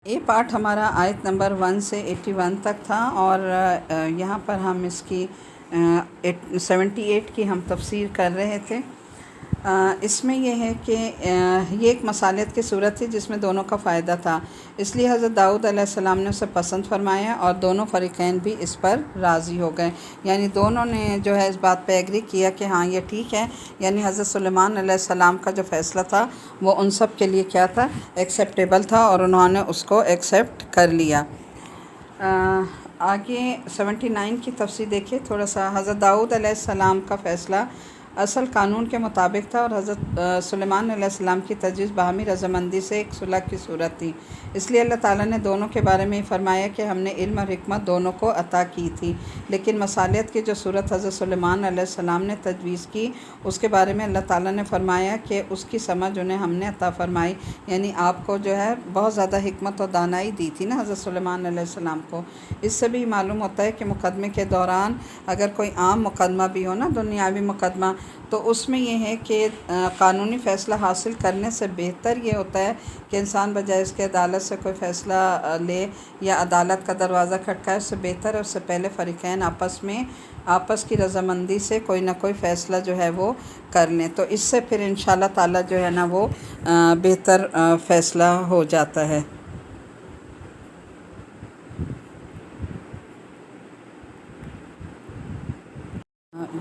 یہ پارٹ ہمارا آیت نمبر 1 سے 81 تک تھا، اور یہاں پر ہم اس کی 78 کی ہم تفسیر کر رہے تھے۔ اس میں یہ ہے کہ یہ ایک مصالحت کی صورت تھی جس میں دونوں کا فائدہ تھا، اس لیے حضرت داؤد علیہ السلام نے اسے پسند فرمایا اور دونوں فریقین بھی اس پر راضی ہو گئے، یعنی دونوں نے جو ہے اس بات پہ ایگری کیا کہ ہاں یہ ٹھیک ہے، یعنی حضرت سلیمان علیہ السلام کا جو فیصلہ تھا وہ ان سب کے لیے کیا تھا، ایکسیپٹیبل تھا، اور انہوں نے اس کو ایکسیپٹ کر لیا۔ آگے 79 کی تفسیر دیکھیے تھوڑا سا۔ حضرت داؤد علیہ السلام کا فیصلہ اصل قانون کے مطابق تھا، اور حضرت سلیمان علیہ السلام کی تجویز باہمی رضامندی سے ایک صلح کی صورت تھی، اس لیے اللہ تعالیٰ نے دونوں کے بارے میں فرمایا کہ ہم نے علم اور حکمت دونوں کو عطا کی تھی، لیکن مصالحت کی جو صورت حضرت سلیمان علیہ السلام نے تجویز کی اس کے بارے میں اللہ تعالیٰ نے فرمایا کہ اس کی سمجھ انہیں ہم نے عطا فرمائی، یعنی آپ کو جو ہے بہت زیادہ حکمت اور دانائی دی تھی نا حضرت سلیمان علیہ السلام کو۔ اس سے بھی معلوم ہوتا ہے کہ مقدمے کے دوران اگر کوئی عام مقدمہ بھی ہو نا، دنیاوی مقدمہ، تو اس میں یہ ہے کہ قانونی فیصلہ حاصل کرنے سے بہتر یہ ہوتا ہے کہ انسان بجائے اس کے عدالت سے کوئی فیصلہ لے یا عدالت کا دروازہ کھٹکائے، اس سے بہتر ہے اس سے پہلے فریقین آپس کی رضامندی سے کوئی نہ کوئی فیصلہ جو ہے وہ کر لیں، تو اس سے پھر انشاءاللہ تعالیٰ جو ہے نا وہ بہتر فیصلہ ہو جاتا ہے۔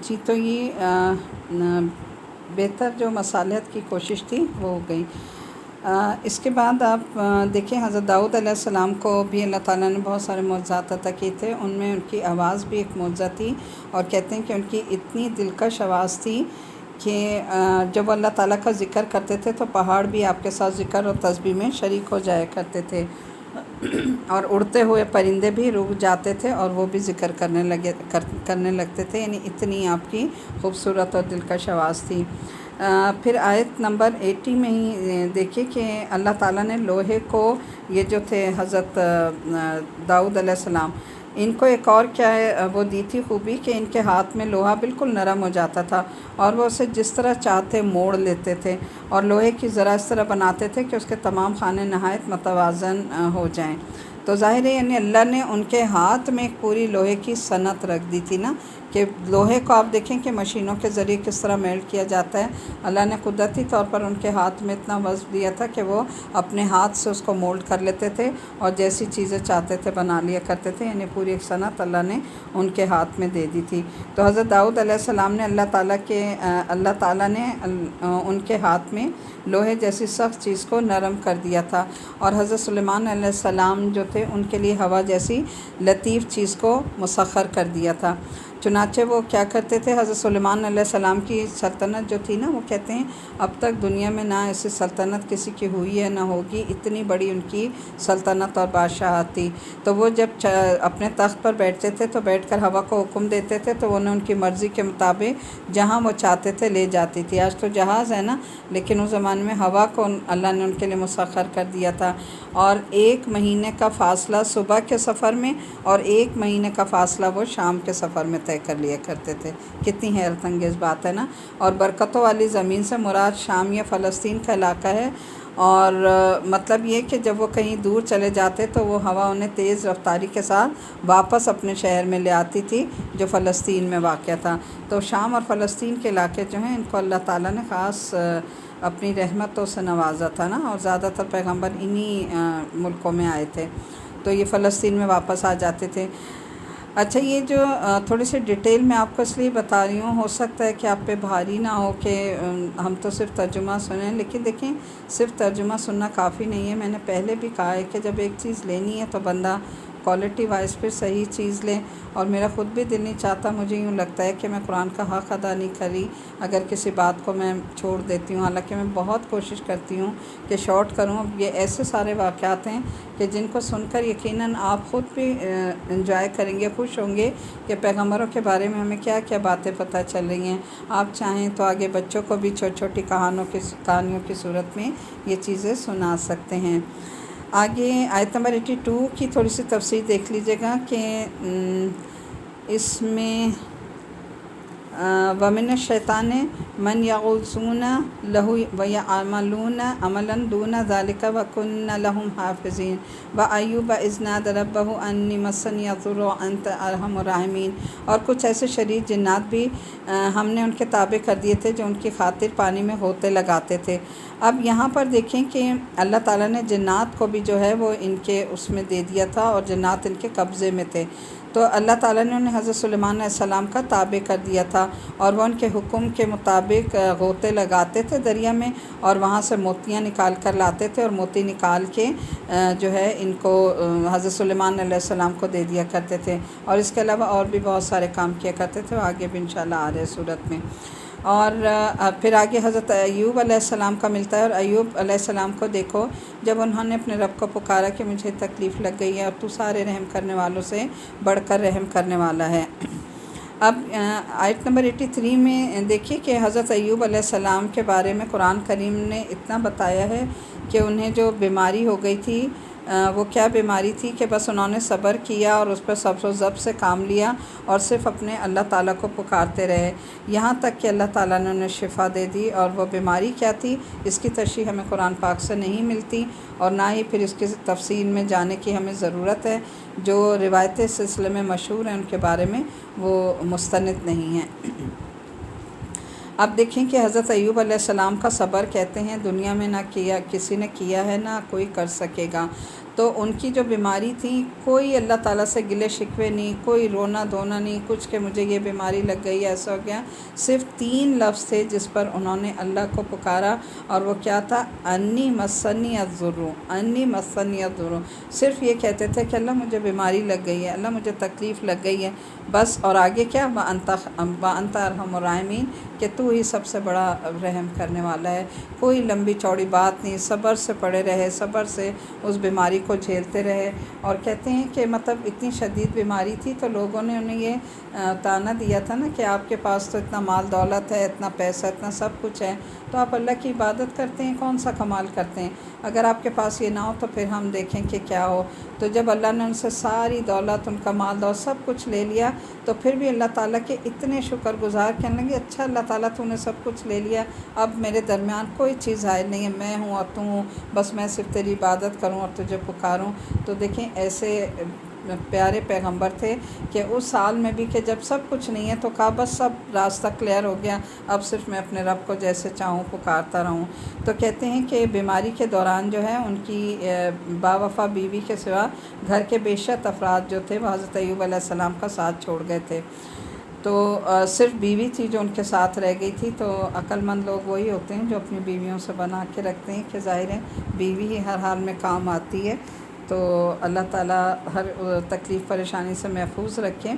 جی، تو یہ بہتر جو مصالحت کی کوشش تھی وہ ہو گئی۔ اس کے بعد آپ دیکھیں حضرت داؤد علیہ السلام کو بھی اللہ تعالیٰ نے بہت سارے معجزات عطا کیے تھے، ان میں ان کی آواز بھی ایک معجزہ تھی، اور کہتے ہیں کہ ان کی اتنی دلکش آواز تھی کہ جب اللہ تعالیٰ کا ذکر کرتے تھے تو پہاڑ بھی آپ کے ساتھ ذکر اور تسبیح میں شریک ہو جایا کرتے تھے، اور اڑتے ہوئے پرندے بھی رک جاتے تھے اور وہ بھی ذکر کرنے لگتے تھے، یعنی اتنی آپ کی خوبصورت اور دلکش آواز تھی۔ پھر آیت نمبر 80 میں ہی دیکھیے کہ اللہ تعالیٰ نے لوہے کو، یہ جو تھے حضرت داؤد علیہ السلام، ان کو ایک اور کیا ہے وہ دی تھی خوبی کہ ان کے ہاتھ میں لوہا بالکل نرم ہو جاتا تھا، اور وہ اسے جس طرح چاہتے موڑ لیتے تھے، اور لوہے کی ذرا اس طرح بناتے تھے کہ اس کے تمام خانے نہایت متوازن ہو جائیں۔ تو ظاہر ہے یعنی اللہ نے ان کے ہاتھ میں ایک پوری لوہے کی صنعت رکھ دی تھی نا، کہ لوہے کو آپ دیکھیں کہ مشینوں کے ذریعے کس طرح میلٹ کیا جاتا ہے، اللہ نے قدرتی طور پر ان کے ہاتھ میں اتنا وزن دیا تھا کہ وہ اپنے ہاتھ سے اس کو مولڈ کر لیتے تھے اور جیسی چیزیں چاہتے تھے بنا لیا کرتے تھے، یعنی پوری ایک صنعت اللہ نے ان کے ہاتھ میں دے دی تھی۔ تو حضرت داؤد علیہ السلام نے اللہ تعالیٰ نے ان کے ہاتھ میں لوہے جیسی سخت چیز کو نرم کر دیا تھا، اور حضرت سلیمان علیہ السلام جو تھے ان کے لیے ہوا جیسی لطیف چیز کو مسخر کر دیا تھا۔ چنانچہ وہ کیا کرتے تھے، حضرت سلیمان علیہ السلام کی سلطنت جو تھی نا، وہ کہتے ہیں اب تک دنیا میں نہ ایسی سلطنت کسی کی ہوئی ہے نہ ہوگی، اتنی بڑی ان کی سلطنت اور بادشاہت تھی۔ تو وہ جب اپنے تخت پر بیٹھتے تھے تو بیٹھ کر ہوا کو حکم دیتے تھے تو انہیں ان کی مرضی کے مطابق جہاں وہ چاہتے تھے لے جاتی تھی۔ آج تو جہاز ہے نا، لیکن اس زمانے میں ہوا کو اللہ نے ان کے لیے مسخر کر دیا تھا، اور 1 مہینے کا فاصلہ صبح کے سفر میں اور 1 مہینے کا فاصلہ وہ شام کے سفر میں طے کر لیا کرتے تھے۔ کتنی حیرت انگیز بات ہے نا۔ اور برکتوں والی زمین سے مراد شام یا فلسطین کا علاقہ ہے، اور مطلب یہ کہ جب وہ کہیں دور چلے جاتے تو وہ ہوا انہیں تیز رفتاری کے ساتھ واپس اپنے شہر میں لے آتی تھی جو فلسطین میں واقع تھا۔ تو شام اور فلسطین کے علاقے جو ہیں ان کو اللہ تعالیٰ نے خاص اپنی رحمتوں سے نوازا تھا نا، اور زیادہ تر پیغمبر انہی ملکوں میں آئے تھے، تو یہ فلسطین میں واپس آ جاتے تھے۔ اچھا، یہ جو تھوڑی سی ڈیٹیل میں آپ کو اس لیے بتا رہی ہوں، ہو سکتا ہے کہ آپ پہ بھاری نہ ہو کہ ہم تو صرف ترجمہ سنیں، لیکن دیکھیں صرف ترجمہ سننا کافی نہیں ہے۔ میں نے پہلے بھی کہا ہے کہ جب ایک چیز لینی ہے تو بندہ کوالٹی وائز پہ صحیح چیز لیں، اور میرا خود بھی دل نہیں چاہتا، مجھے یوں لگتا ہے کہ میں قرآن کا حق ادا نہیں کری اگر کسی بات کو میں چھوڑ دیتی ہوں، حالانکہ میں بہت کوشش کرتی ہوں کہ شارٹ کروں۔ یہ ایسے سارے واقعات ہیں کہ جن کو سن کر یقیناً آپ خود بھی انجوائے کریں گے، خوش ہوں گے کہ پیغمبروں کے بارے میں ہمیں کیا کیا باتیں پتہ چل رہی ہیں۔ آپ چاہیں تو آگے بچوں کو بھی چھوٹی چھوٹی کہانیوں کی صورت میں یہ چیزیں سنا سکتے ہیں۔ آگے آیت نمبر 82 کی تھوڑی سی تفسیر دیکھ لیجیے گا کہ اس میں وَمِنَ الشَّیطَانِ من یغوصون لہو ویعملون عملا دون ذلک وکن لہم حافظین وایوب اذ نادى ربہ انی مسنی الضر وانت ارحم الراحمین۔ اور کچھ ایسے شریر جنات بھی ہم نے ان کے تابع کر دیے تھے جو ان کی خاطر پانی میں ہوتے لگاتے تھے۔ اب یہاں پر دیکھیں کہ اللہ تعالیٰ نے جنات کو بھی جو ہے وہ ان کے اس میں دے دیا تھا اور جنات ان کے قبضے میں تھے، تو اللہ تعالیٰ نے انہیں حضرت سلیمان علیہ السلام کا تابع کر دیا تھا اور وہ ان کے حکم کے مطابق غوطے لگاتے تھے دریا میں اور وہاں سے موتیاں نکال کر لاتے تھے اور موتی نکال کے جو ہے ان کو حضرت سلیمان علیہ السلام کو دے دیا کرتے تھے، اور اس کے علاوہ اور بھی بہت سارے کام کیا کرتے تھے، وہ آگے بھی انشاءاللہ آ رہے ہیں صورت میں۔ اور پھر آگے حضرت ایوب علیہ السلام کا ملتا ہے، اور ایوب علیہ السلام کو دیکھو جب انہوں نے اپنے رب کو پکارا کہ مجھے تکلیف لگ گئی ہے اور تو سارے رحم کرنے والوں سے بڑھ کر رحم کرنے والا ہے۔ اب آیت نمبر 83 میں دیکھیے کہ حضرت ایوب علیہ السلام کے بارے میں قرآن کریم نے اتنا بتایا ہے کہ انہیں جو بیماری ہو گئی تھی وہ کیا بیماری تھی کہ بس انہوں نے صبر کیا اور اس پر صبر و ضبط سے کام لیا اور صرف اپنے اللہ تعالیٰ کو پکارتے رہے، یہاں تک کہ اللہ تعالیٰ نے انہیں شفا دے دی۔ اور وہ بیماری کیا تھی اس کی تشریح ہمیں قرآن پاک سے نہیں ملتی اور نہ ہی پھر اس کی تفصیل میں جانے کی ہمیں ضرورت ہے، جو روایتیں سلسلے میں مشہور ہیں ان کے بارے میں وہ مستند نہیں ہیں۔ اب دیکھیں کہ حضرت ایوب علیہ السلام کا صبر کہتے ہیں دنیا میں نہ کیا کسی نے کیا ہے نہ کوئی کر سکے گا، تو ان کی جو بیماری تھی کوئی اللہ تعالیٰ سے گلے شکوے نہیں، کوئی رونا دھونا نہیں کچھ کہ مجھے یہ بیماری لگ گئی ایسا ہو گیا، صرف 3 لفظ تھے جس پر انہوں نے اللہ کو پکارا، اور وہ کیا تھا؟ انی مسنی الضر، انی مسنی الضر، صرف یہ کہتے تھے کہ اللہ مجھے بیماری لگ گئی ہے، اللہ مجھے تکلیف لگ گئی ہے بس، اور آگے کیا؟ وَأَنْتَ أَرْحَمُ الراحمین، کہ تو ہی سب سے بڑا رحم کرنے والا ہے، کوئی لمبی چوڑی بات نہیں، صبر سے پڑے رہے، صبر سے اس بیماری کو جھیلتے رہے۔ اور کہتے ہیں کہ مطلب اتنی شدید بیماری تھی تو لوگوں نے انہیں یہ طعنہ دیا تھا نا کہ آپ کے پاس تو اتنا مال دولت ہے، اتنا پیسہ، اتنا سب کچھ ہے، تو آپ اللہ کی عبادت کرتے ہیں، کون سا کمال کرتے ہیں؟ اگر آپ کے پاس یہ نہ ہو تو پھر ہم دیکھیں کہ کیا ہو۔ تو جب اللہ نے ان سے ساری دولت، ان کا مال دولت سب کچھ لے لیا تو پھر بھی اللہ تعالیٰ کے اتنے شکر گزار کہنے لگے اچھا اللہ تعالیٰ تو نے سب کچھ لے لیا، اب میرے درمیان کوئی چیز حائل نہیں ہے، میں ہوں اور تو ہوں، بس میں صرف تیری عبادت کروں اور تجھے پکاروں۔ تو دیکھیں ایسے پیارے پیغمبر تھے کہ اس سال میں بھی کہ جب سب کچھ نہیں ہے تو کہا بس سب راستہ کلیئر ہو گیا، اب صرف میں اپنے رب کو جیسے چاہوں پکارتا رہوں۔ تو کہتے ہیں کہ بیماری کے دوران جو ہے ان کی باوفا بیوی کے سوا گھر کے بیشت افراد جو تھے وہ حضرت ایوب علیہ السلام کا ساتھ چھوڑ گئے تھے، تو صرف بیوی تھی جو ان کے ساتھ رہ گئی تھی۔ تو عقل مند لوگ وہی ہوتے ہیں جو اپنی بیویوں سے بنا کے رکھتے ہیں کہ ظاہر ہے بیوی ہی ہر حال میں کام آتی ہے، تو اللہ تعالیٰ ہر تکلیف پریشانی سے محفوظ رکھیں۔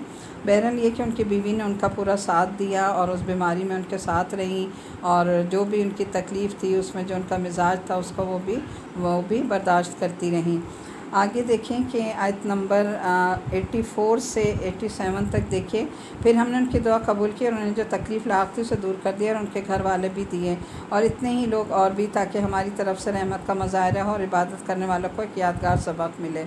بہرحال یہ کہ ان کی بیوی نے ان کا پورا ساتھ دیا اور اس بیماری میں ان کے ساتھ رہیں، اور جو بھی ان کی تکلیف تھی اس میں جو ان کا مزاج تھا اس کو وہ بھی برداشت کرتی رہیں۔ آگے دیکھیں کہ آیت نمبر 84 سے 87 تک دیکھیں، پھر ہم نے ان کی دعا قبول کی اور انہیں جو تکلیف لاحق تھی اسے دور کر دیا اور ان کے گھر والے بھی دیے، اور اتنے ہی لوگ اور بھی، تاکہ ہماری طرف سے رحمت کا مظاہرہ ہو اور عبادت کرنے والوں کو ایک یادگار سبق ملے۔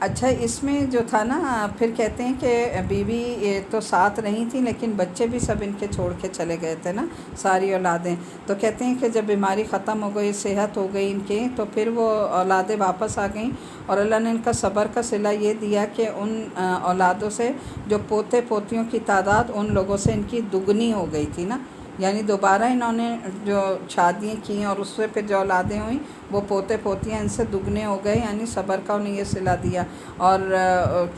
اچھا اس میں جو تھا نا پھر کہتے ہیں کہ بیوی تو ساتھ نہیں تھی لیکن بچے بھی سب ان کے چھوڑ کے چلے گئے تھے نا، ساری اولادیں، تو کہتے ہیں کہ جب بیماری ختم ہو گئی، صحت ہو گئی ان کی، تو پھر وہ اولادیں واپس آ گئیں، اور اللہ نے ان کا صبر کا صلہ یہ دیا کہ ان اولادوں سے جو پوتے پوتیوں کی تعداد ان لوگوں سے ان کی دگنی ہو گئی تھی نا، یعنی دوبارہ انہوں نے جو شادیاں کیں اور اس سے پھر جو اولادیں ہوئیں وہ پوتے پوتیاں ان سے دگنے ہو گئے، یعنی صبر کا انہیں یہ صلہ دیا۔ اور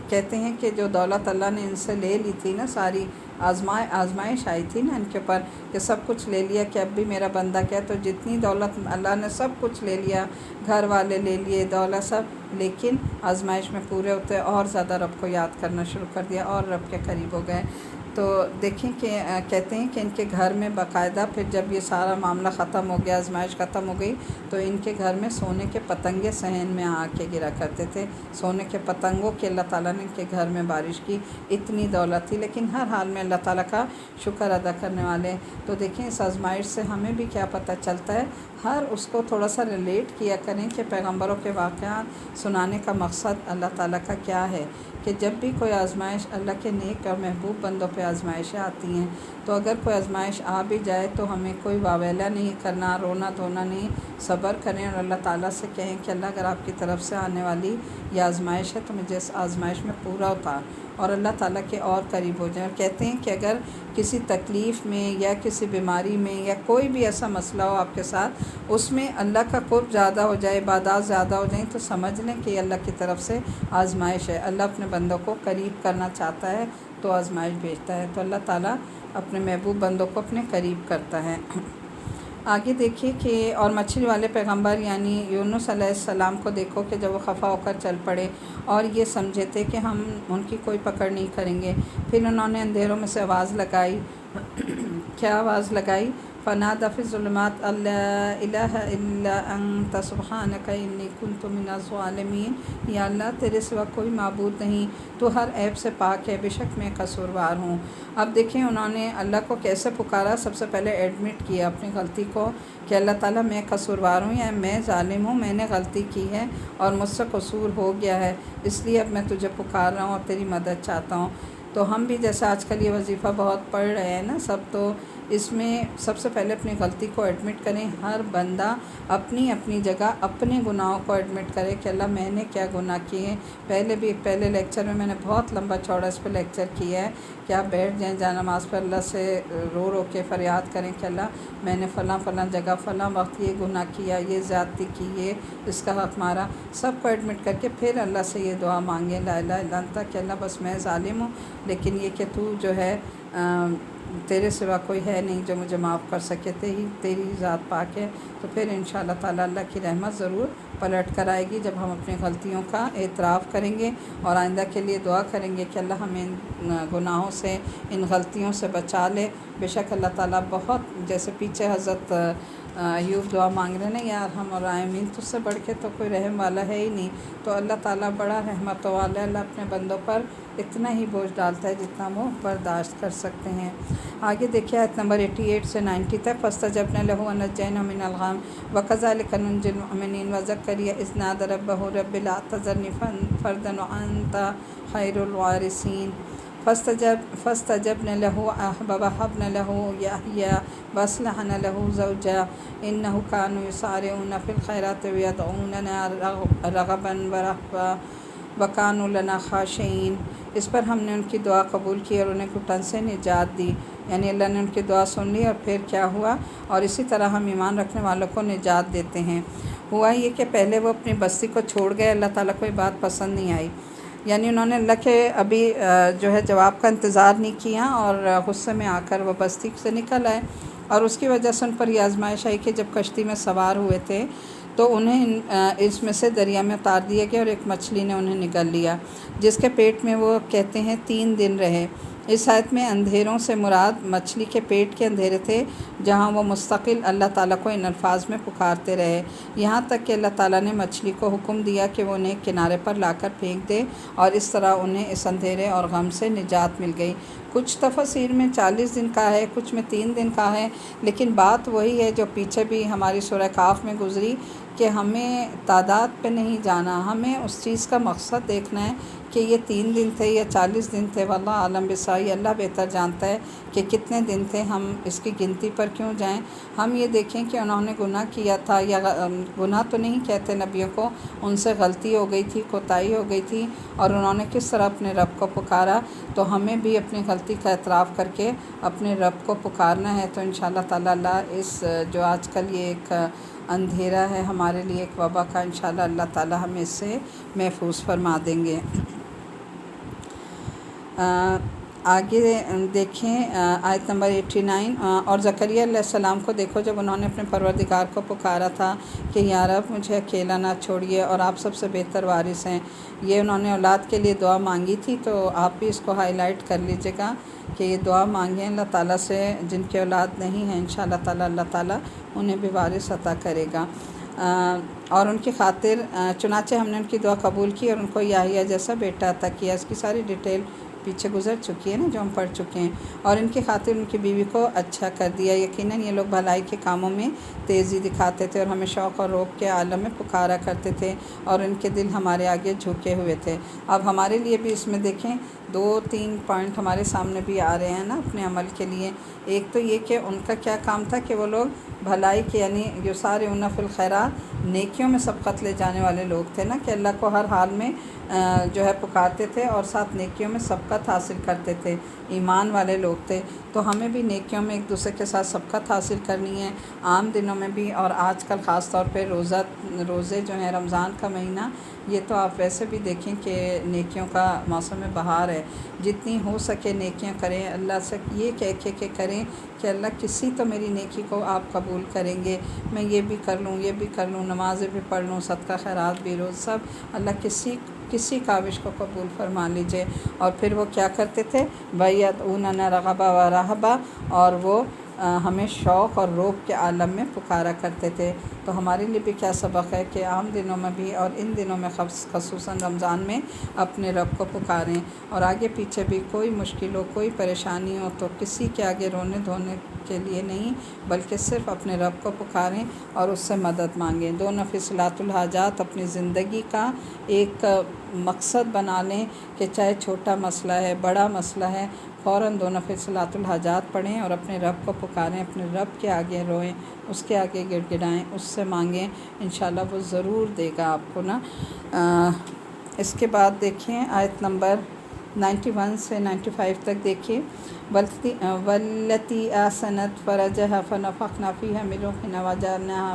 کہتے ہیں کہ جو دولت اللہ نے ان سے لے لی تھی نا، ساری آزمائش آئی تھی نا ان کے اوپر کہ سب کچھ لے لیا کہ اب بھی میرا بندہ کیا، تو جتنی دولت اللہ نے سب کچھ لے لیا، گھر والے لے لیے، دولت سب، لیکن آزمائش میں پورے ہوتے اور زیادہ رب کو یاد کرنا شروع کر دیا اور رب کے قریب ہو گئے۔ تو دیکھیں کہ کہتے ہیں کہ ان کے گھر میں باقاعدہ پھر جب یہ سارا معاملہ ختم ہو گیا، آزمائش ختم ہو گئی، تو ان کے گھر میں سونے کے پتنگے صحن میں آ کے گرا کرتے تھے، سونے کے پتنگوں کے اللہ تعالیٰ نے ان کے گھر میں بارش کی، اتنی دولت تھی، لیکن ہر حال میں اللہ تعالیٰ کا شکر ادا کرنے والے۔ تو دیکھیں اس آزمائش سے ہمیں بھی کیا پتہ چلتا ہے، ہر اس کو تھوڑا سا ریلیٹ کیا کریں کہ پیغمبروں کے واقعات سنانے کا مقصد اللہ تعالیٰ کا کیا ہے، کہ جب بھی کوئی آزمائش اللہ کے نیک اور محبوب بندوں پہ آزمائشیں آتی ہیں، تو اگر کوئی آزمائش آ بھی جائے تو ہمیں کوئی واویلا نہیں کرنا، رونا دھونا نہیں، صبر کریں اور اللہ تعالیٰ سے کہیں کہ اللہ اگر آپ کی طرف سے آنے والی یہ آزمائش ہے تو مجھے اس آزمائش میں پورا اتار، اور اللہ تعالیٰ کے اور قریب ہو جائیں۔ اور کہتے ہیں کہ اگر کسی تکلیف میں یا کسی بیماری میں یا کوئی بھی ایسا مسئلہ ہو آپ کے ساتھ، اس میں اللہ کا قرب زیادہ ہو جائے، عبادات زیادہ ہو جائیں، تو سمجھ لیں کہ یہ اللہ کی طرف سے آزمائش ہے۔ اللہ اپنے بندوں کو قریب کرنا چاہتا ہے تو آزمائش بھیجتا ہے، تو اللہ تعالیٰ اپنے محبوب بندوں کو اپنے قریب کرتا ہے۔ آگے دیکھیے کہ اور مچھلی والے پیغمبر یعنی یونس علیہ السلام کو دیکھو کہ جب وہ خفا ہو کر چل پڑے اور یہ سمجھے تھے کہ ہم ان کی کوئی پکڑ نہیں کریں گے، پھر انہوں نے اندھیروں میں سے آواز لگائی۔ کیا آواز لگائی؟ فنادى في الظلمات أن لا إله إلا أنت سبحانك إني كنت من الظالمين، یا اللہ تیرے سوا کوئی معبود نہیں، تو ہر عیب سے پاک ہے، بے شک میں قصوروار ہوں۔ اب دیکھیں انہوں نے اللہ کو کیسے پکارا، سب سے پہلے ایڈمٹ کیا اپنی غلطی کو کہ اللہ تعالیٰ میں قصوروار ہوں، یا میں ظالم ہوں، میں نے غلطی کی ہے اور مجھ سے قصور ہو گیا ہے، اس لیے اب میں تجھے پکار رہا ہوں اور تیری مدد چاہتا ہوں۔ تو ہم بھی جیسے آج کل یہ وظیفہ بہت پڑھ رہے ہیں نا سب، تو اس میں سب سے پہلے اپنی غلطی کو ایڈمٹ کریں، ہر بندہ اپنی اپنی جگہ اپنے گناہوں کو ایڈمٹ کرے کہ اللہ میں نے کیا گناہ کیے ہیں۔ پہلے لیکچر میں نے بہت لمبا چوڑا اس پہ لیکچر کیا ہے کہ آپ بیٹھ جائیں جا نماز پر، اللہ سے رو رو کے فریاد کریں کہ اللہ میں نے فلاں جگہ فلاں وقت یہ گناہ کیا، یہ زیادتی کی، یہ اس کا حق مارا، سب کو ایڈمٹ کر کے پھر اللہ سے یہ دعا مانگیں لا الہ الا انت کہ اللہ بس میں ظالم ہوں، لیکن یہ کہ تو جو ہے تیرے سوا کوئی ہے نہیں جو مجھے معاف کر سکے، تیری ذات پاک ہے۔ تو پھر انشاءاللہ تعالی اللہ کی رحمت ضرور پلٹ کر آئے گی جب ہم اپنی غلطیوں کا اعتراف کریں گے اور آئندہ کے لیے دعا کریں گے کہ اللہ ہمیں ان گناہوں سے، ان غلطیوں سے بچا لے۔ بے شک اللہ تعالیٰ بہت، جیسے پیچھے حضرت ایوب دعا مانگ رہے ہیں یار ہم اور آمین، تو اس سے بڑھ کے تو کوئی رحم والا ہے ہی نہیں۔ تو اللہ تعالیٰ بڑا رحمت والا ہے، اللہ اپنے بندوں پر اتنا ہی بوجھ ڈالتا ہے جتنا وہ برداشت کر سکتے ہیں۔ آگے دیکھیے آیت نمبر 88 سے 90 تک، فاستجبنا له ونجيناه من الغم وكذلك ننجي المؤمنين وزكريا إذ نادى ربه رب لا تذرني فردا وأنت خير الوارثين فاستجبنا له ووهبنا له يحيى وأصلحنا له زوجا إنه كانوا يسارعون في الخيرات ويدعوننا رغبا ورهبا وكانوا لنا خاشعين۔ اس پر ہم نے ان کی دعا قبول کی اور انہیں گھٹن سے نجات دی، یعنی اللہ نے ان کی دعا سن لی اور پھر کیا ہوا، اور اسی طرح ہم ایمان رکھنے والوں کو نجات دیتے ہیں۔ ہوا یہ کہ پہلے وہ اپنی بستی کو چھوڑ گئے، اللہ تعالیٰ کو یہ بات پسند نہیں آئی، یعنی انہوں نے اللہ کے ابھی جو ہے جواب کا انتظار نہیں کیا اور غصے میں آ کر وہ بستی سے نکل آئے، اور اس کی وجہ سے ان پر یہ آزمائش آئی کہ جب کشتی میں سوار ہوئے تھے تو انہیں اس میں سے دریا میں اتار دیا گیا اور ایک مچھلی نے انہیں نگل لیا، جس کے پیٹ میں وہ کہتے ہیں 3 دن رہے۔ اس آیت میں اندھیروں سے مراد مچھلی کے پیٹ کے اندھیرے تھے جہاں وہ مستقل اللہ تعالیٰ کو ان الفاظ میں پکارتے رہے، یہاں تک کہ اللہ تعالیٰ نے مچھلی کو حکم دیا کہ وہ انہیں کنارے پر لا کر پھینک دے، اور اس طرح انہیں اس اندھیرے اور غم سے نجات مل گئی۔ کچھ تفاسیر میں 40 دن کا ہے، کچھ میں 3 دن کا ہے، لیکن بات وہی ہے جو پیچھے بھی ہماری سورہ کاف میں گزری کہ ہمیں تعداد پہ نہیں جانا، ہمیں اس چیز کا مقصد دیکھنا ہے کہ یہ 3 دن تھے یا 40 دن تھے، واللہ عالم بسائی، اللہ بہتر جانتا ہے کہ کتنے دن تھے، ہم اس کی گنتی پر کیوں جائیں۔ ہم یہ دیکھیں کہ انہوں نے گناہ کیا تھا، یا گناہ تو نہیں کہتے نبیوں کو، ان سے غلطی ہو گئی تھی، کوتاہی ہو گئی تھی، اور انہوں نے کس طرح اپنے رب کو پکارا، تو ہمیں بھی اپنی غلطی کا اعتراف کر کے اپنے رب کو پکارنا ہے۔ تو انشاءاللہ تعالی اللہ اس جو آج کل یہ ایک اندھیرا ہے ہمارے لیے، ایک وبا کا، انشاءاللہ اللہ تعالی ہمیں اس سے محفوظ فرما دیں گے۔ آگے دیکھیں آیت نمبر 89، اور زکریا علیہ السلام کو دیکھو جب انہوں نے اپنے پروردگار کو پکارا تھا کہ یا رب مجھے اکیلا نہ چھوڑیے اور آپ سب سے بہتر وارث ہیں، یہ انہوں نے اولاد کے لیے دعا مانگی تھی، تو آپ بھی اس کو ہائی لائٹ کر لیجیے گا کہ یہ دعا مانگیں اللہ تعالیٰ سے، جن کی اولاد نہیں ہے انشاءاللہ تعالیٰ اللہ تعالیٰ انہیں بھی وارث عطا کرے گا، اور ان کی خاطر چنانچہ ہم نے ان کی دعا قبول کی اور ان کو یحییٰ جیسا بیٹا عطا کیا۔ اس کی ساری ڈیٹیل پیچھے گزر چکی ہے نا، جو ہم پڑھ چکے ہیں، اور ان کی خاطر ان کی بیوی کو اچھا کر دیا۔ یقیناً یہ لوگ بھلائی کے کاموں میں تیزی دکھاتے تھے اور ہمیں شوق اور روب کے عالم میں پکارا کرتے تھے، اور ان کے دل ہمارے آگے جھکے ہوئے تھے۔ اب ہمارے لیے بھی اس میں دیکھیں دو تین پوائنٹ ہمارے سامنے بھی آ رہے ہیں نا اپنے عمل کے لیے۔ ایک تو یہ کہ ان کا کیا کام تھا کہ وہ لوگ بھلائی کے یعنی یسارعون فی الخیرات، نیکیوں میں سبقت لے جانے والے لوگ تھے نا، کہ اللہ کو ہر حال میں جو ہے پکارتے تھے اور ساتھ نیکیوں میں سبقت حاصل کرتے تھے، ایمان والے لوگ تھے۔ تو ہمیں بھی نیکیوں میں ایک دوسرے کے ساتھ سبقت حاصل کرنی ہے، عام دنوں میں بھی، اور آج کل خاص طور پہ روزے جو ہیں رمضان کا مہینہ، یہ تو آپ ویسے بھی دیکھیں کہ نیکیوں کا موسم بہار ہے، جتنی ہو سکے نیکیاں کریں، اللہ سے یہ کہہ کے کریں کہ اللہ کسی تو میری نیکی کو آپ قبول کریں گے، میں یہ بھی کر لوں، یہ بھی کر لوں، نمازیں بھی پڑھ لوں، صدقہ خیرات بھی، روز سب، اللہ کسی کاوش کو قبول فرما لیجئے۔ اور پھر وہ کیا کرتے تھے، وَيَدْعُونَنَا رَغَبًا وَرَهْبًا، اور وہ ہمیں شوق اور روب کے عالم میں پکارا کرتے تھے۔ تو ہمارے لیے بھی کیا سبق ہے کہ عام دنوں میں بھی اور ان دنوں میں خصوصاً رمضان میں اپنے رب کو پکاریں، اور آگے پیچھے بھی کوئی مشکل ہو، کوئی پریشانی ہو تو کسی کے آگے رونے دھونے کے لیے نہیں، بلکہ صرف اپنے رب کو پکاریں اور اس سے مدد مانگیں۔ دو نفصلات الحاجات اپنی زندگی کا ایک مقصد بنا لیں کہ چاہے چھوٹا مسئلہ ہے، بڑا مسئلہ ہے، فوراً دو نفصلات الحاجات پڑھیں اور اپنے رب کو پکاریں، اپنے رب کے آگے روئیں، اس کے آگے گڑ گڑائیں، اس سے مانگیں، انشاءاللہ وہ ضرور دے گا آپ کو نا۔ اس کے بعد دیکھیں آیت نمبر 91 سے 95 تک دیکھیے، والتی احسنت فرجها فنفخنا فيها من روحنا وجعلناها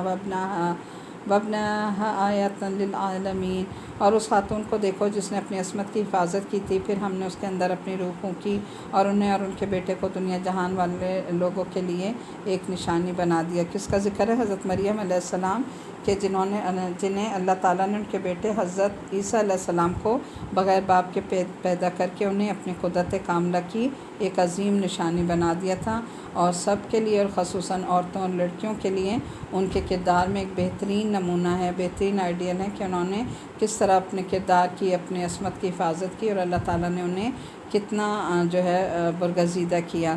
وابنها آیۃ للعالمین۔ اور اس خاتون کو دیکھو جس نے اپنی عصمت کی حفاظت کی تھی، پھر ہم نے اس کے اندر اپنی روح پھونکی اور انہیں اور ان کے بیٹے کو دنیا جہان والے لوگوں کے لیے ایک نشانی بنا دیا۔ کس کا ذکر ہے؟ حضرت مریم علیہ السلام کہ جنہیں اللہ تعالیٰ نے ان کے بیٹے حضرت عیسیٰ علیہ السلام کو بغیر باپ کے پیدا کر کے انہیں اپنی قدرت کاملہ کی ایک عظیم نشانی بنا دیا تھا، اور سب کے لیے اور خصوصاً عورتوں اور لڑکیوں کے لیے ان کے کردار میں ایک بہترین نمونہ ہے، بہترین آئیڈیل ہے کہ انہوں نے کس طرح اپنے کردار کی، اپنے عصمت کی حفاظت کی، اور اللہ تعالیٰ نے انہیں کتنا جو ہے برگزیدہ کیا۔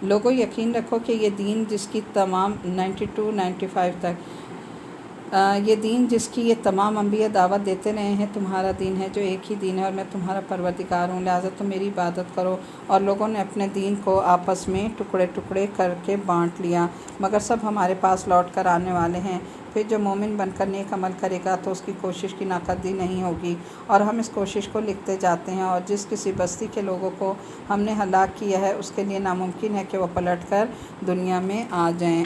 لوگوں یقین رکھو کہ یہ دین جس کی تمام 92 95 تک یہ دین جس کی یہ تمام انبیاء دعوت دیتے رہے ہیں، تمہارا دین ہے جو ایک ہی دین ہے اور میں تمہارا پروردگار ہوں، لہٰذا تم میری عبادت کرو۔ اور لوگوں نے اپنے دین کو آپس میں ٹکڑے ٹکڑے کر کے بانٹ لیا، مگر سب ہمارے پاس لوٹ کر آنے والے ہیں۔ پھر جو مومن بن کر نیک عمل کرے گا تو اس کی کوشش کی ناقدری نہیں ہوگی، اور ہم اس کوشش کو لکھتے جاتے ہیں، اور جس کسی بستی کے لوگوں کو ہم نے ہلاک کیا ہے اس کے لیے ناممکن ہے کہ وہ پلٹ کر دنیا میں آ جائیں۔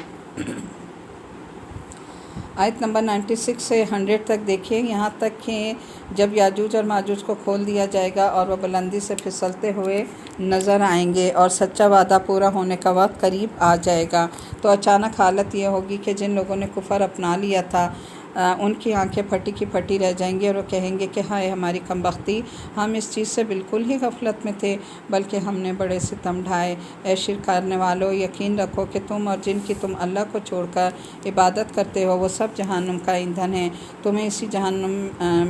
آیت نمبر 96 سے 100 تک دیکھیے، یہاں تک کہ جب یاجوج اور ماجوج کو کھول دیا جائے گا اور وہ بلندی سے پھسلتے ہوئے نظر آئیں گے اور سچا وعدہ پورا ہونے کا وقت قریب آ جائے گا، تو اچانک حالت یہ ہوگی کہ جن لوگوں نے کفر اپنا لیا تھا ان کی آنکھیں پھٹی کی پھٹی رہ جائیں گی، اور وہ کہیں گے کہ ہائے ہماری کم بختی، ہم اس چیز سے بالکل ہی غفلت میں تھے، بلکہ ہم نے بڑے ستم ڈھائے۔ اے شرک کرنے والو، یقین رکھو کہ تم اور جن کی تم اللہ کو چھوڑ کر عبادت کرتے ہو وہ سب جہنم کا ایندھن ہے، تمہیں اسی جہنم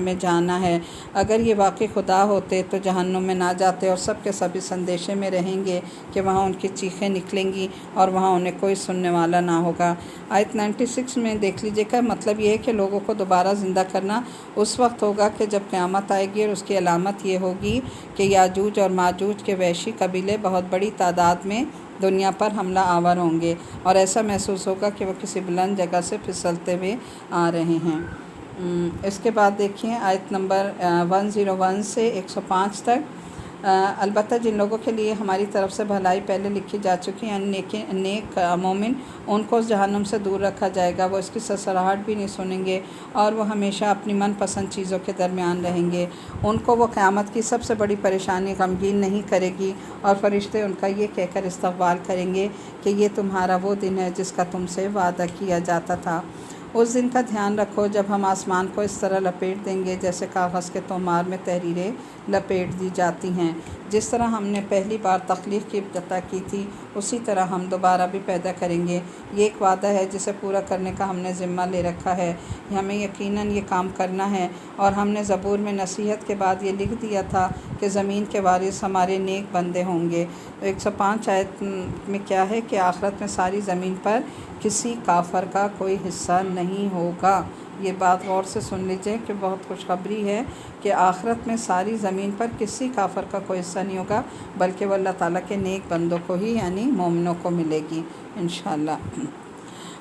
میں جانا ہے۔ اگر یہ واقعی خدا ہوتے تو جہنم میں نہ جاتے، اور سب کے سب اس اندیشے میں رہیں گے کہ وہاں ان کی چیخیں نکلیں گی اور وہاں انہیں کوئی سننے والا نہ ہوگا۔ آیت 96 میں دیکھ لیجیے کہ مطلب یہ ہے کہ لوگوں کو دوبارہ زندہ کرنا اس وقت ہوگا کہ جب قیامت آئے گی، اور اس کی علامت یہ ہوگی کہ یاجوج اور ماجوج کے وحشی قبیلے بہت بڑی تعداد میں دنیا پر حملہ آور ہوں گے، اور ایسا محسوس ہوگا کہ وہ کسی بلند جگہ سے پھسلتے ہوئے آ رہے ہیں۔ اس کے بعد دیکھیں آیت نمبر 101 سے 105 تک، البتہ جن لوگوں کے لیے ہماری طرف سے بھلائی پہلے لکھی جا چکی ہے، یعنی نیک مومن، ان کو اس جہنم سے دور رکھا جائے گا، وہ اس کی سرسراہٹ بھی نہیں سنیں گے، اور وہ ہمیشہ اپنی من پسند چیزوں کے درمیان رہیں گے۔ ان کو وہ قیامت کی سب سے بڑی پریشانی غمگین نہیں کرے گی، اور فرشتے ان کا یہ کہہ کر استقبال کریں گے کہ یہ تمہارا وہ دن ہے جس کا تم سے وعدہ کیا جاتا تھا۔ اس دن کا دھیان رکھو جب ہم آسمان کو اس طرح لپیٹ دیں گے جیسے کاغذ کے تومار میں تحریریں لپیٹ دی جاتی ہیں۔ جس طرح ہم نے پہلی بار تخلیق کی ابتدا کی تھی اسی طرح ہم دوبارہ بھی پیدا کریں گے۔ یہ ایک وعدہ ہے جسے پورا کرنے کا ہم نے ذمہ لے رکھا ہے، ہمیں یقیناً یہ کام کرنا ہے، اور ہم نے زبور میں نصیحت کے بعد یہ لکھ دیا تھا کہ زمین کے وارث ہمارے نیک بندے ہوں گے۔ 105 آیت میں کیا ہے کہ آخرت میں ساری زمین پر کسی کافر کا کوئی حصہ نہیں ہوگا۔ یہ بات غور سے سن لیجئے کہ بہت خوشخبری ہے کہ آخرت میں ساری زمین پر کسی کافر کا کوئی حصہ نہیں ہوگا، بلکہ وہ اللہ تعالیٰ کے نیک بندوں کو ہی یعنی مومنوں کو ملے گی انشاءاللہ۔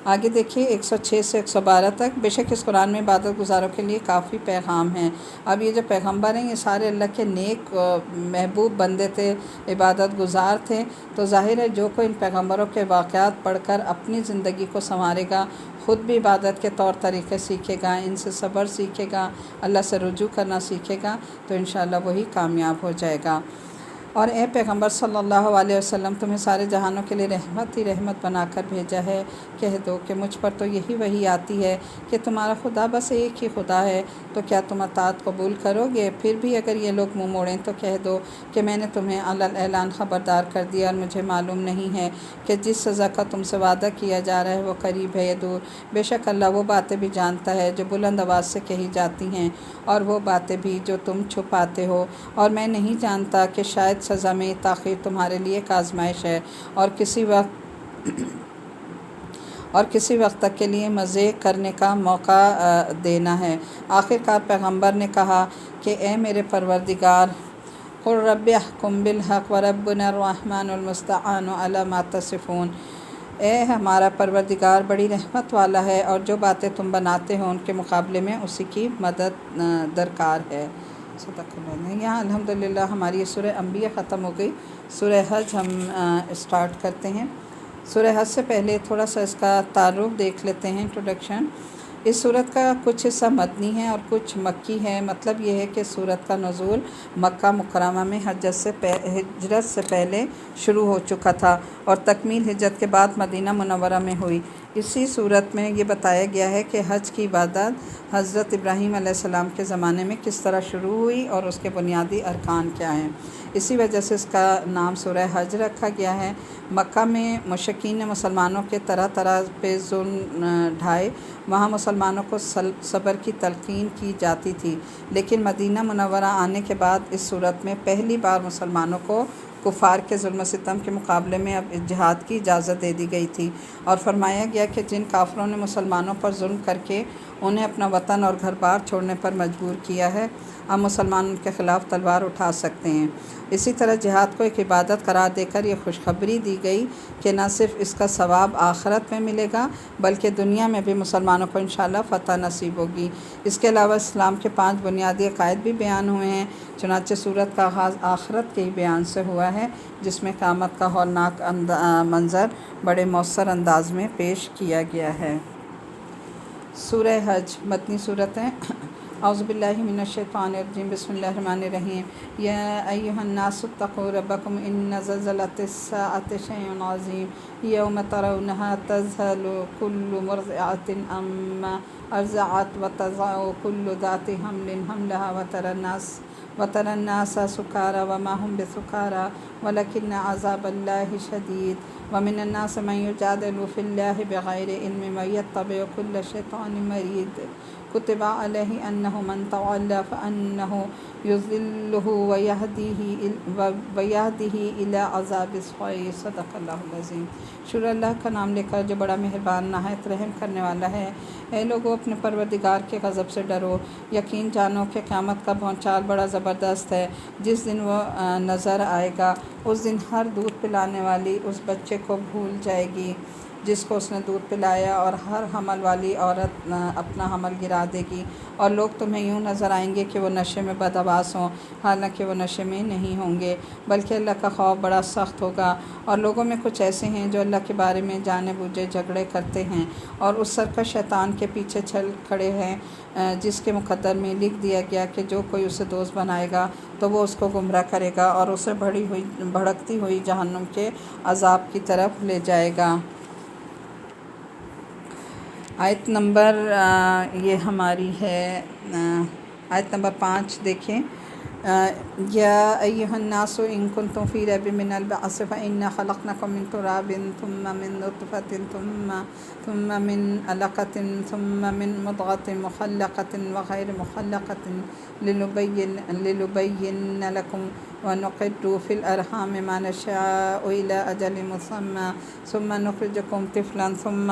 آگے دیکھیے 106 سے 112 تک۔ بے شک اس قرآن میں عبادت گزاروں کے لیے کافی پیغام ہیں۔ اب یہ جو پیغمبر ہیں یہ سارے اللہ کے نیک محبوب بندے تھے، عبادت گزار تھے، تو ظاہر ہے جو کوئی ان پیغمبروں کے واقعات پڑھ کر اپنی زندگی کو سنوارے گا، خود بھی عبادت کے طور طریقے سیکھے گا، ان سے صبر سیکھے گا، اللہ سے رجوع کرنا سیکھے گا، تو انشاءاللہ وہی کامیاب ہو جائے گا۔ اور اے پیغمبر صلی اللہ علیہ وسلم، تمہیں سارے جہانوں کے لیے رحمت ہی رحمت بنا کر بھیجا ہے۔ کہہ دو کہ مجھ پر تو یہی وحی آتی ہے کہ تمہارا خدا بس ایک ہی خدا ہے، تو کیا تم اطاعت قبول کرو گے؟ پھر بھی اگر یہ لوگ منہ موڑیں تو کہہ دو کہ میں نے تمہیں علی الاعلان خبردار کر دیا، اور مجھے معلوم نہیں ہے کہ جس سزا کا تم سے وعدہ کیا جا رہا ہے وہ قریب ہے یا دور۔ بے شک اللہ وہ باتیں بھی جانتا ہے جو بلند آواز سے کہی جاتی ہیں، اور وہ باتیں بھی جو تم چھپاتے ہو، اور میں نہیں جانتا کہ شاید سزا میں تاخیر تمہارے لیے ایک آزمائش ہے، اور کسی وقت تک کے لیے مزے کرنے کا موقع دینا ہے۔ آخر کار پیغمبر نے کہا کہ اے میرے پروردگار، قل رب احکم بالحق وربنا الرحمن المستعان علی ما تصفون، اے ہمارا پروردگار بڑی رحمت والا ہے، اور جو باتیں تم بناتے ہو ان کے مقابلے میں اسی کی مدد درکار ہے۔ صدق اللہ۔ یہاں الحمدللہ ہماری یہ سورہ انبیاء ختم ہو گئی۔ سورہ حج ہم اسٹارٹ کرتے ہیں۔ سورہ حج سے پہلے تھوڑا سا اس کا تعارف دیکھ لیتے ہیں، انٹروڈکشن۔ اس سورت کا کچھ حصہ مدنی ہے اور کچھ مکی ہے۔ مطلب یہ ہے کہ سورت کا نزول مکہ مکرمہ میں ہجرت سے پہلے شروع ہو چکا تھا، اور تکمیل ہجرت کے بعد مدینہ منورہ میں ہوئی۔ اسی صورت میں یہ بتایا گیا ہے کہ حج کی عبادت حضرت ابراہیم علیہ السلام کے زمانے میں کس طرح شروع ہوئی اور اس کے بنیادی ارکان کیا ہیں۔ اسی وجہ سے اس کا نام سورہ حج رکھا گیا ہے۔ مکہ میں مشرکین نے مسلمانوں کے طرح طرح پہ ظلم ڈھائے، وہاں مسلمانوں کو صبر کی تلقین کی جاتی تھی، لیکن مدینہ منورہ آنے کے بعد اس صورت میں پہلی بار مسلمانوں کو کفار کے ظلم و ستم کے مقابلے میں اب جہاد کی اجازت دے دی گئی تھی، اور فرمایا گیا کہ جن کافروں نے مسلمانوں پر ظلم کر کے انہیں اپنا وطن اور گھر بار چھوڑنے پر مجبور کیا ہے، اب مسلمان ان کے خلاف تلوار اٹھا سکتے ہیں۔ اسی طرح جہاد کو ایک عبادت قرار دے کر یہ خوشخبری دی گئی کہ نہ صرف اس کا ثواب آخرت میں ملے گا بلکہ دنیا میں بھی مسلمانوں کو انشاءاللہ فتح نصیب ہوگی۔ اس کے علاوہ اسلام کے 5 بنیادی عقائد بھی بیان ہوئے ہیں، چنانچہ سورت کا آغاز آخرت کے ہی بیان سے ہوا ہے، جس میں قیامت کا ہولناک منظر بڑے مؤثر انداز میں پیش کیا گیا ہے۔ سورہ حج مدنی صورت ہے۔ اعوذ باللہ من الشیطان الرجیم، بسم اللہ الرحمن الرحیم۔ یا ایھا الناس اتقوا ربکم ان زلزلۃ الساعۃ شیء عظیم یوم ترونها تذہل کل مرضعۃ عما ارضعت وتضع کل ذات حمل حملها وترى الناس سکارى وما هم بسکارى ولکن عذاب اللہ شدید ومن الناس من یجادل فی اللہ بغیر علم ویتبع کل شیطان مرید کتب علیہ انہ من تولى فانہ یضلہ ویہدیہ الی عذاب السعیر۔ صدق اللہ العظیم۔ شروع اللہ کا نام لے کر جو بڑا مہربان نہایت رحم کرنے والا ہے۔ اے لوگو اپنے پروردگار کے غضب سے ڈرو، یقین جانو کہ قیامت کا بھونچال بڑا زبردست ہے۔ جس دن وہ نظر آئے گا اس دن ہر دودھ پلانے والی اس بچے کو بھول جائے گی جس کو اس نے دودھ پلایا، اور ہر حمل والی عورت اپنا حمل گرا دے گی، اور لوگ تمہیں یوں نظر آئیں گے کہ وہ نشے میں بدحواس ہوں، حالانکہ وہ نشے میں نہیں ہوں گے، بلکہ اللہ کا خوف بڑا سخت ہوگا۔ اور لوگوں میں کچھ ایسے ہیں جو اللہ کے بارے میں جانے بوجھے جھگڑے کرتے ہیں اور اس سرکش شیطان کے پیچھے چل کھڑے ہیں، جس کے مقدر میں لکھ دیا گیا کہ جو کوئی اسے دوست بنائے گا تو وہ اس کو گمراہ کرے گا اور اسے بھڑکتی ہوئی جہنم کے عذاب کی طرف لے جائے گا۔ آیت نمبر یہ ہماری ہے آیت نمبر 5 دیکھیں۔ یا ایھا الناس ان کنتم فی ریب من البعث فانا خلقناکم من تراب ثم من نطفۃ ثم من علقۃ ثم من مضغۃ مخلقۃ وغیر مخلقۃ لنبین لکم ونقر فی الارحام ما نشاء الی اجل مسمى ثم نخرجکم طفلا ثم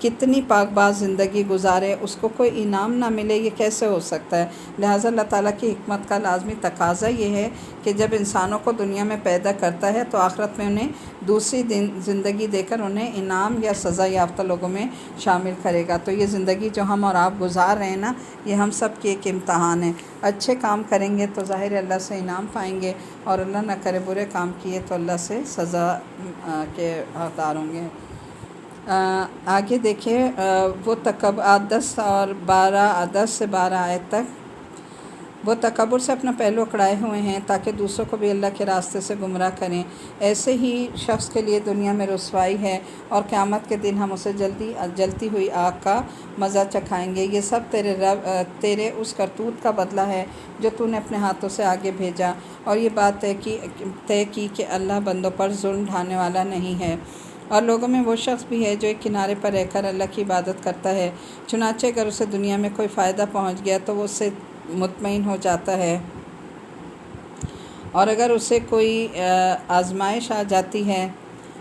کتنی پاک باز زندگی گزارے، اس کو کوئی انعام نہ ملے، یہ کیسے ہو سکتا ہے؟ لہٰذا اللہ تعالیٰ کی حکمت کا لازمی تقاضا یہ ہے کہ جب انسانوں کو دنیا میں پیدا کرتا ہے تو آخرت میں انہیں دوسری زندگی دے کر انہیں انعام یا سزا یافتہ لوگوں میں شامل کرے گا۔ تو یہ زندگی جو ہم اور آپ گزار رہے ہیں نا، یہ ہم سب کی ایک امتحان ہے۔ اچھے کام کریں گے تو ظاہر اللہ سے انعام پائیں گے، اور اللہ نہ کرے برے کام کیے تو اللہ سے سزا کے حقدار ہوں گے۔ آگے دیکھیں وہ تکبر 10 سے 12 آیت تک، وہ تکبر سے اپنا پہلو اکڑائے ہوئے ہیں تاکہ دوسروں کو بھی اللہ کے راستے سے گمراہ کریں۔ ایسے ہی شخص کے لیے دنیا میں رسوائی ہے، اور قیامت کے دن ہم اسے جلتی ہوئی آگ کا مزہ چکھائیں گے۔ یہ سب تیرے اس کرتوت کا بدلہ ہے جو تو نے اپنے ہاتھوں سے آگے بھیجا، اور یہ بات طے کی کہ اللہ بندوں پر ظلم ڈھانے والا نہیں ہے۔ اور لوگوں میں وہ شخص بھی ہے جو ایک کنارے پر رہ کر اللہ کی عبادت کرتا ہے، چنانچہ اگر اسے دنیا میں کوئی فائدہ پہنچ گیا تو وہ اس سے مطمئن ہو جاتا ہے، اور اگر اسے کوئی آزمائش آ جاتی ہے،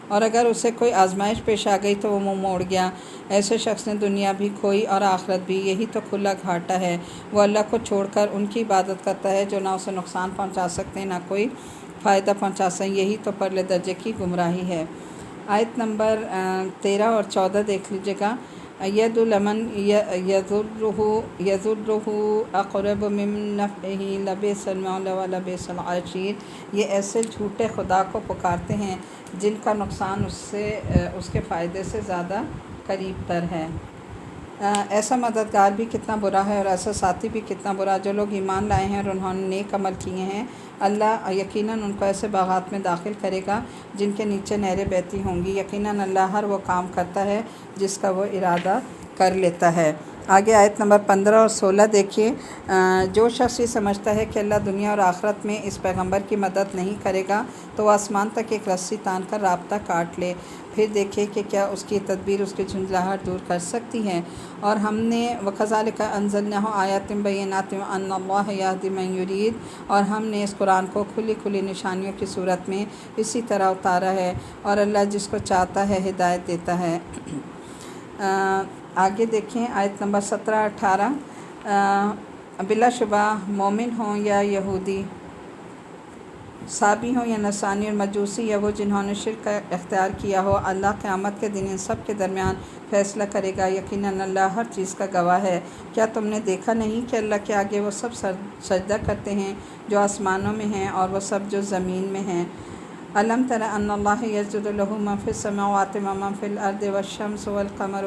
اور اگر اسے کوئی آزمائش پیش آ گئی تو وہ منہ موڑ گیا۔ ایسے شخص نے دنیا بھی کھوئی اور آخرت بھی، یہی تو کھلا گھاٹا ہے۔ وہ اللہ کو چھوڑ کر ان کی عبادت کرتا ہے جو نہ اسے نقصان پہنچا سکتے نہ کوئی فائدہ پہنچا سکیں، یہی تو پرلے درجے کی گمراہی ہے۔ آیت نمبر 13 اور 14 دیکھ لیجیے گا۔ ید لمن یضرہ اقرب من نفعہ لبئس المولا ولبئس العشیر۔ یہ ایسے جھوٹے خدا کو پکارتے ہیں جن کا نقصان اس کے فائدے سے زیادہ قریب تر ہے۔ ایسا مددگار بھی کتنا برا ہے، اور ایسا ساتھی بھی کتنا برا۔ جو لوگ ایمان لائے ہیں اور انہوں نے نیک عمل کیے ہیں، اللہ یقیناً ان کو ایسے باغات میں داخل کرے گا جن کے نیچے نہریں بہتی ہوں گی۔ یقیناً اللہ ہر وہ کام کرتا ہے جس کا وہ ارادہ کر لیتا ہے۔ آگے آیت نمبر 15 اور 16 دیکھیے۔ جو شخص یہ سمجھتا ہے کہ اللہ دنیا اور آخرت میں اس پیغمبر کی مدد نہیں کرے گا تو وہ آسمان تک ایک رسی تان کر رابطہ کاٹ لے، پھر دیکھے کہ کیا اس کی تدبیر اس کی جھنجھلاہٹ دور کر سکتی ہے۔ اور ہم نے وَكَذَلِكَ أَنزَلْنَاهُ آيَاتٍ بَيِّنَاتٍ وَأَنَّ اللَّهَ يَهْدِي مَن يُرِيدُ، اور ہم نے اس قرآن کو کھلی کھلی نشانیوں کی صورت میں اسی طرح اتارا ہے، اور اللہ جس کو چاہتا ہے ہدایت دیتا ہے۔ آگے دیکھیں آیت نمبر 17-18۔ بلا شبہ مومن ہوں یا یہودی، صابی ہوں یا نصرانی اور مجوسی، یا وہ جنہوں نے شرک اختیار کیا ہو، اللہ قیامت کے دن ان سب کے درمیان فیصلہ کرے گا۔ یقیناً اللہ ہر چیز کا گواہ ہے۔ کیا تم نے دیکھا نہیں کہ اللہ کے آگے وہ سب سجدہ کرتے ہیں جو آسمانوں میں ہیں اور وہ سب جو زمین میں ہیں؟ الم تر ان اللہ یسجد لہ من فی السماوات ومن فی الارض والشمس والقمر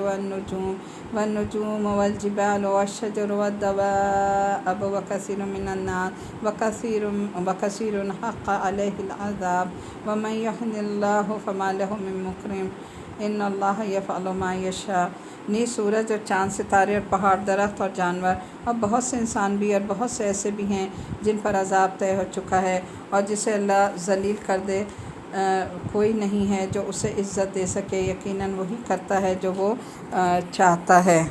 والنجوم والجبال والشجر والدواب وکثیر من الناس وکثیر حق علیہ العذاب ومن یہن اللہ فما لہ من مکرم ان اللہ یفعل ما یشاء۔ نیز سورج اور چاند، ستارے اور پہاڑ، درخت اور جانور، اور بہت سے انسان بھی، اور بہت سے ایسے بھی ہیں جن پر عذاب طے ہو چکا ہے، اور جسے اللہ ذلیل کر دے کوئی نہیں ہے جو اسے عزت دے سکے۔ یقیناً وہی کرتا ہے جو وہ چاہتا ہے۔